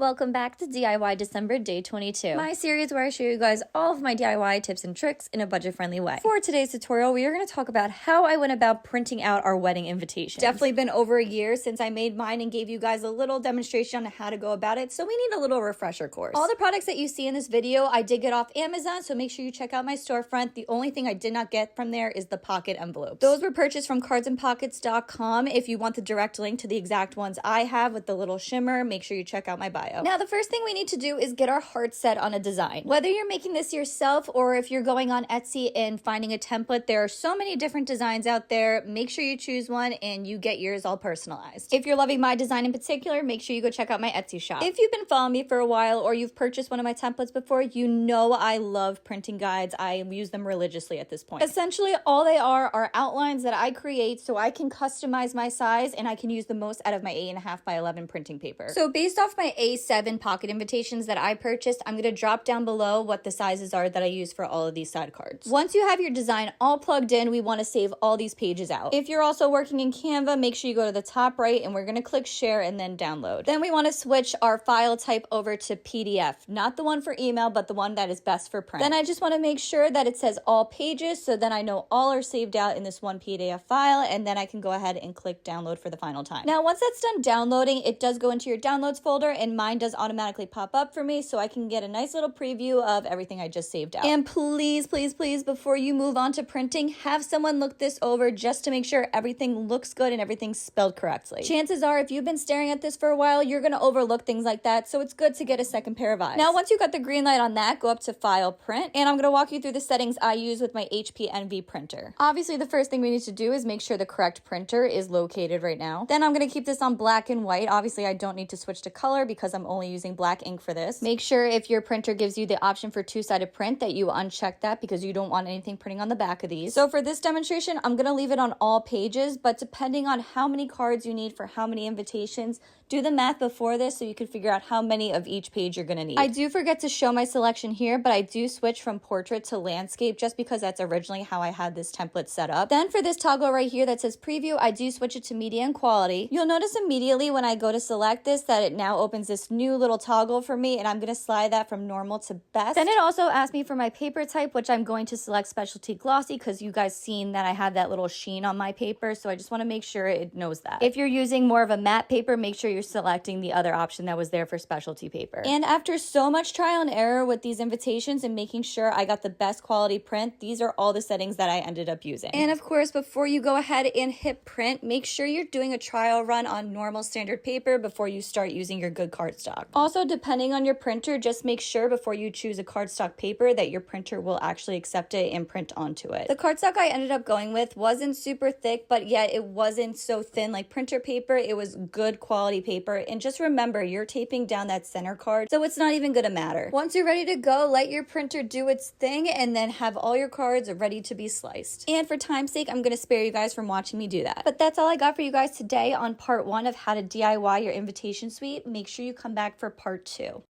Welcome back to DIY December Day 22, my series where I show you guys all of my DIY tips and tricks in a budget-friendly way. For today's tutorial, we are going to talk about how I went about printing out our wedding invitations. Definitely been over a year since I made mine and gave you guys a little demonstration on how to go about it, so we need a little refresher course. All the products that you see in this video, I did get off Amazon, so make sure you check out my storefront. The only thing I did not get from there is the pocket envelopes. Those were purchased from cardsandpockets.com. If you want the direct link to the exact ones I have with the little shimmer, make sure you check out my bio. Now, the first thing we need to do is get our heart set on a design. Whether you're making this yourself or if you're going on Etsy and finding a template, there are so many different designs out there. Make sure you choose one and you get yours all personalized. If you're loving my design in particular, make sure you go check out my Etsy shop. If you've been following me for a while or you've purchased one of my templates before, you know I love printing guides. I use them religiously at this point. Essentially, all they are outlines that I create so I can customize my size and I can use the most out of my 8.5 by 11 printing paper. So based off my A7 pocket invitations that I purchased, I'm going to drop down below what the sizes are that I use for all of these side cards. Once you have your design all plugged in, we want to save all these pages out. If you're also working in Canva, make sure you go to the top right and we're going to click share and then download. Then we want to switch our file type over to PDF, not the one for email, but the one that is best for print. Then I just want to make sure that it says all pages, so then I know all are saved out in this one PDF file, and then I can go ahead and click download for the final time. Now, once that's done downloading, it does go into your downloads folder, and mine does automatically pop up for me so I can get a nice little preview of everything I just saved out. And please, please, please, before you move on to printing, have someone look this over just to make sure everything looks good and everything's spelled correctly. Chances are, if you've been staring at this for a while, you're going to overlook things like that, so it's good to get a second pair of eyes. Now, once you got the green light on that, go up to File, Print, and I'm going to walk you through the settings I use with my HP Envy printer. Obviously, the first thing we need to do is make sure the correct printer is located right now. Then I'm going to keep this on black and white. Obviously, I don't need to switch to color because I'm only using black ink for this. Make sure if your printer gives you the option for two-sided print that you uncheck that because you don't want anything printing on the back of these. So for this demonstration, I'm going to leave it on all pages, but depending on how many cards you need for how many invitations, do the math before this so you can figure out how many of each page you're going to need. I do forget to show my selection here, but I do switch from portrait to landscape just because that's originally how I had this template set up. Then for this toggle right here that says preview, I do switch it to media and quality. You'll notice immediately when I go to select this that it now opens this new little toggle for me, and I'm going to slide that from normal to best. Then it also asks me for my paper type, which I'm going to select specialty glossy because you guys seen that I have that little sheen on my paper, so I just want to make sure it knows that. If you're using more of a matte paper, make sure you're selecting the other option that was there for specialty paper. And after so much trial and error with these invitations and making sure I got the best quality print, these are all the settings that I ended up using. And of course, before you go ahead and hit print, make sure you're doing a trial run on normal standard paper before you start using your good cardstock. Also, depending on your printer, just make sure before you choose a cardstock paper that your printer will actually accept it and print onto it. The cardstock I ended up going with wasn't super thick, but yet it wasn't so thin like printer paper. It was good quality paper, and just remember, you're taping down that center card, so it's not even gonna matter. Once you're ready to go, let your printer do its thing and then have all your cards ready to be sliced. And for time's sake, I'm gonna spare you guys from watching me do that. But that's all I got for you guys today on part 1 of how to DIY your invitation suite. Make sure you come back for part 2.